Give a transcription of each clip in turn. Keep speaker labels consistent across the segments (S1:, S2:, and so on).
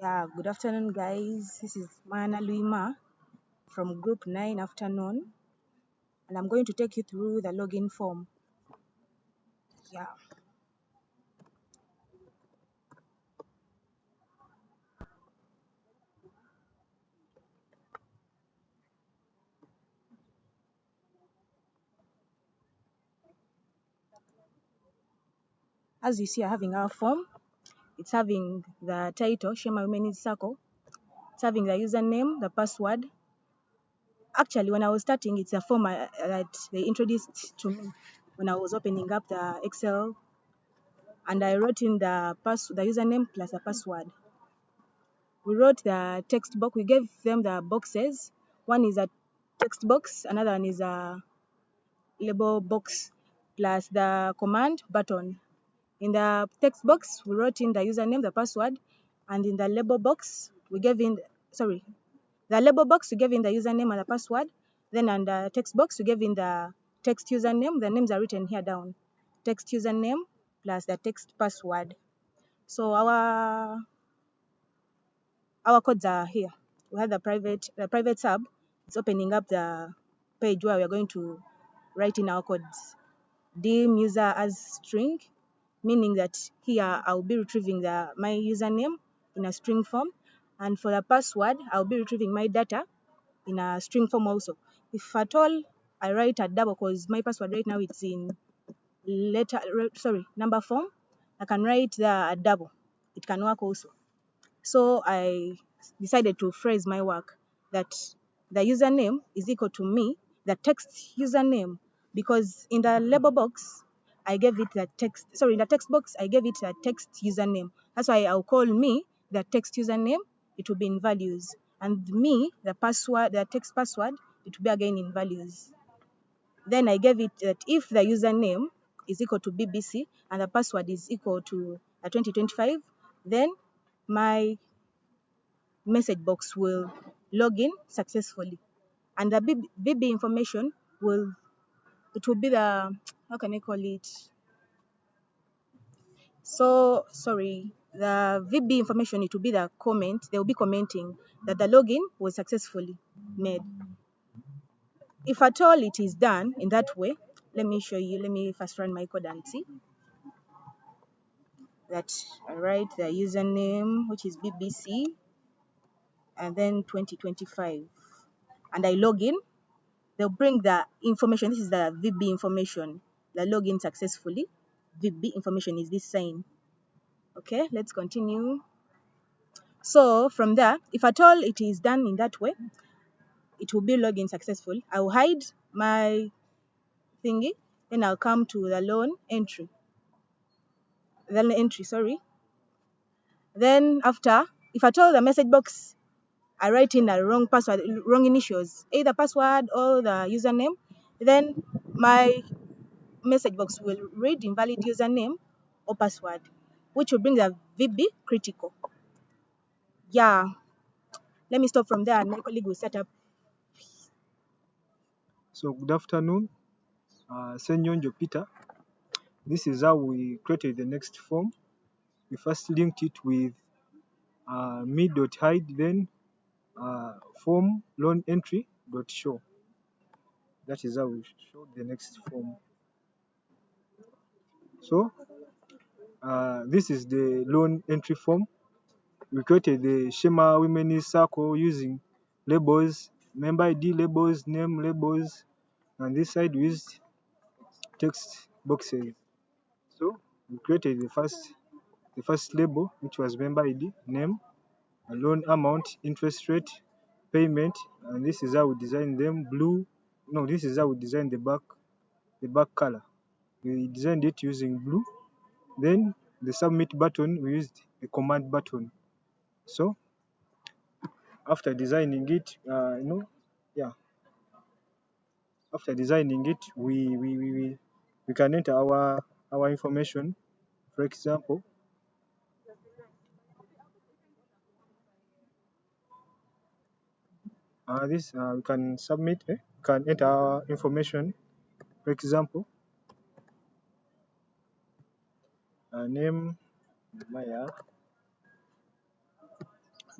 S1: Yeah, good afternoon, guys. This is Mana Luima from Group 9 Afternoon, and I'm going to take you through the login form. Yeah, as you see, I'm having our form. It's having the title, Shema Women's Circle. It's having the username, the password. Actually, when I was starting, it's a form that they introduced to me when I was opening up the Excel, and I wrote in the username plus the password. We wrote the text box. We gave them the boxes. One is a text box, another one is a label box plus the command button. In the text box, we wrote in the username, the password, and in the label box, the label box, we gave in the username and the password. Then on the text box, we gave in the text username. The names are written here down. Text username plus the text password. So our codes are here. We have the private tab. It's opening up the page where we are going to write in our codes. Dim user as string, meaning that here I'll be retrieving my username in a string form, and for the password I'll be retrieving my data in a string form also. If at all I write a double, because my password right now it's in number form, I can write a double. It can work also. So I decided to phrase my work that the username is equal to me, the text username, because in the label box, I gave it in the text box, I gave it the text username. That's why I'll call me the text username, it will be in values. And me, the text password, it will be again in values. Then I gave it that if the username is equal to BBC and the password is equal to 2025, then my message box will log in successfully, and the VB information will be the, how can I call it, the VB information, it will be the comment. They will be commenting that the login was successfully made. If at all it is done in that way, let me show you. Let me first run my code and see that I write the username, which is BBC, and then 2025, and I log in. They'll bring the information. This is the VB information. The login successfully. VB information is this sign. Okay, let's continue. So from there, if at all it is done in that way, it will be login successful. I will hide my thingy. Then I'll come to the loan entry. Then after, if at all the message box, I write in the wrong password, wrong initials, either password or the username, then my message box will read invalid username or password, which will bring the VB critical. Yeah, let me stop from there and my colleague will set up.
S2: So good afternoon, Senyonjo Peter. This is how we created the next form. We first linked it with me.hide, then form loan entry.show. That is how we showed the next form. So this is the loan entry form. We created the Shema Women's Circle using labels, member ID labels, name labels, and this side we used text boxes. So we created the first label, which was member ID, name, loan amount, interest rate, payment, and this is how we design them. This is how we design the back color. We designed it using blue. Then the submit button, we used a command button. So after designing it, after designing it, we can enter our information. For example, we can submit, can enter our information. For example, name, Maya,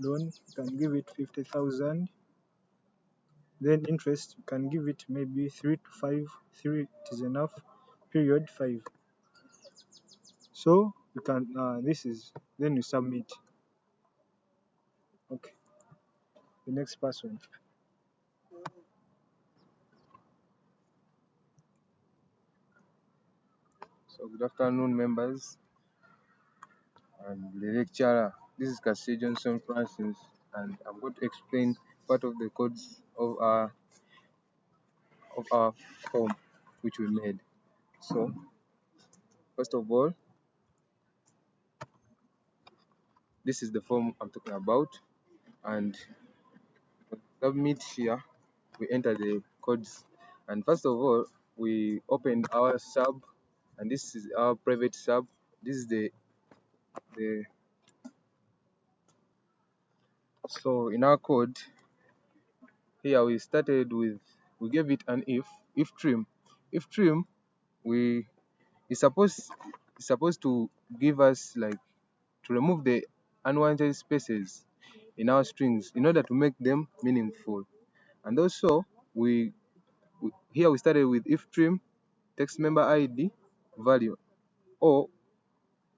S2: loan, you can give it 50,000. Then interest, you can give it maybe 3 to 5. 3 it is enough. Period 5. So you can this is then you submit. Okay, the next person.
S3: So good afternoon, members and the lecturer. This is Cassie Johnson Francis, and I'm going to explain part of the codes of our form which we made. So first of all, this is the form I'm talking about, and submit here. We enter the codes, and first of all, we open our sub, and this is our private sub. This is the so in our code here we started with, we gave it an if trim. If trim, we it's supposed to give us like to remove the unwanted spaces in our strings in order to make them meaningful. And also here we started with if trim text member ID value, or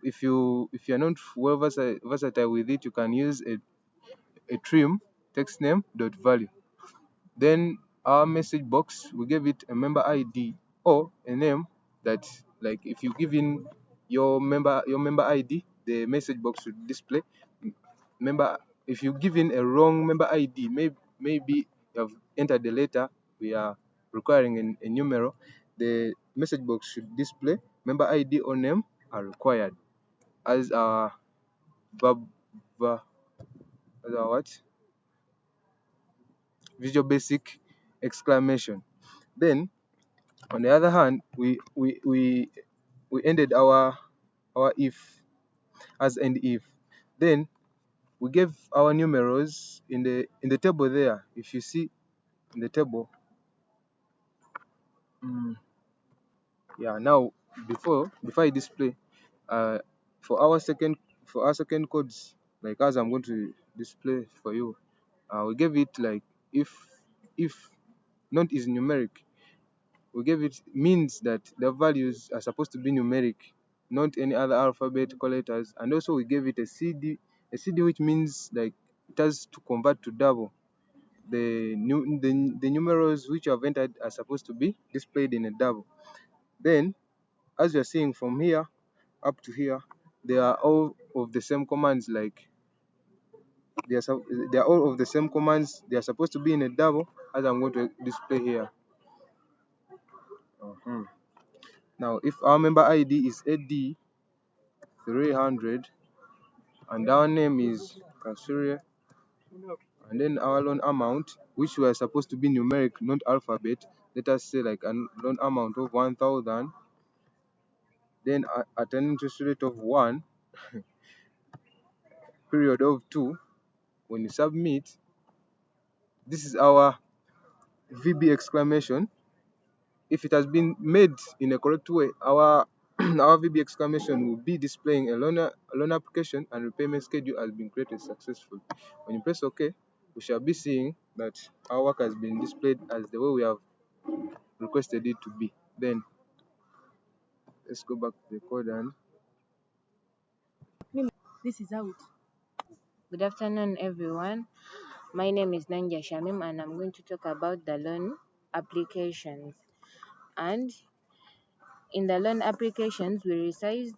S3: if you're not well versatile with it, you can use a trim text name dot value. Then our message box, we gave it a member ID or a name that, like, if you give in your member ID, the message box should display member. If you give in a wrong member ID, maybe you have entered the letter we are requiring in a numeral, the message box should display member ID or name are required as our verb, as our what? Visual Basic exclamation. Then on the other hand, we ended our if as and if. Then we gave our numerals in the table there. If you see in the table, yeah. Now before I display, uh, for our second codes, like as I'm going to display for you, we gave it like if not is numeric. We gave it means that the values are supposed to be numeric, not any other alphabetical letters. And also we gave it a CD which means like it has to convert to double. The numerals which you have entered are supposed to be displayed in a double. Then as you're seeing from here up to here, they are all of the same commands, like they are all of the same commands. They are supposed to be in a double, as I'm going to display here. Now if our member ID is AD 300 and our name is Kasuri, and then our loan amount, which were supposed to be numeric, not alphabet, let us say like a loan amount of 1,000, then at an interest rate of 1, period of 2, when you submit, this is our VB exclamation. If it has been made in a correct way, our our VB exclamation will be displaying a loan application and repayment schedule has been created successfully. When you press OK, we shall be seeing that our work has been displayed as the way we have requested it to be. Then let's go back to the code and
S1: This is how it.
S4: Good afternoon, everyone. My name is Nanja Shamim, and I'm going to talk about the loan applications. And in the loan applications, we resized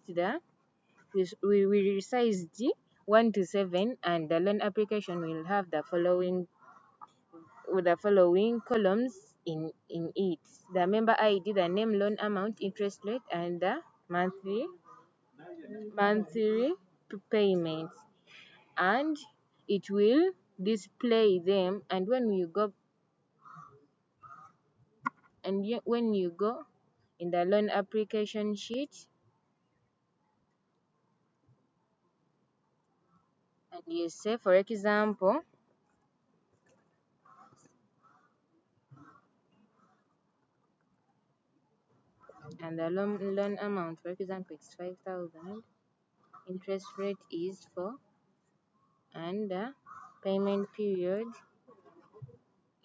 S4: we resized the 1 to 7, and the loan application will have the following columns in it: the member ID, the name, loan amount, interest rate, and the monthly payments. And it will display them, and when you go in the loan application sheet and you say, for example, and the loan amount, for example, is 5,000, interest rate is 4, and the payment period,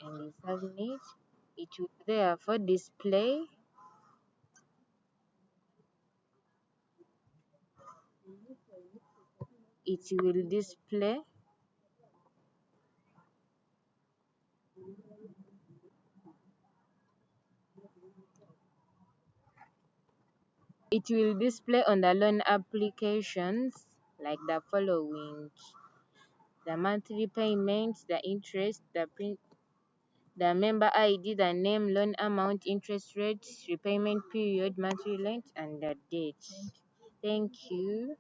S4: and you submit. It will therefore display it will display on the loan applications like the following: the monthly payments, the interest, the member ID, the name, loan amount, interest rate, repayment period, monthly length, and the date. Thank you.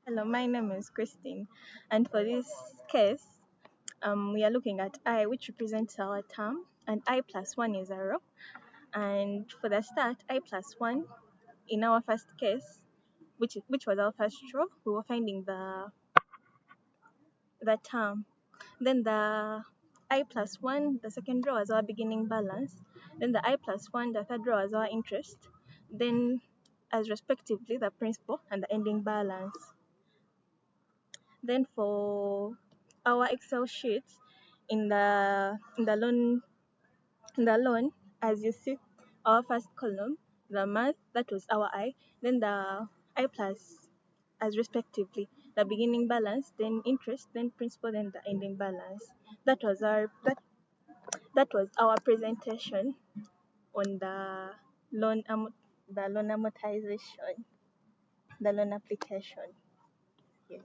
S5: Hello, my name is Christine, and for this case, we are looking at I, which represents our term, and I plus 1 is a row. And for the start, I plus 1 in our first case, which was our first row, we were finding the term. Then the I plus 1, the second row was our beginning balance. Then the I plus 1, the third row was our interest. Then, as respectively, the principal and the ending balance. Then for our Excel sheets in the loan, as you see, our first column, the month, that was our I, then the I plus as respectively the beginning balance, then interest, then principal, then the ending balance. That was our presentation on the loan amortization, the loan application. Yes.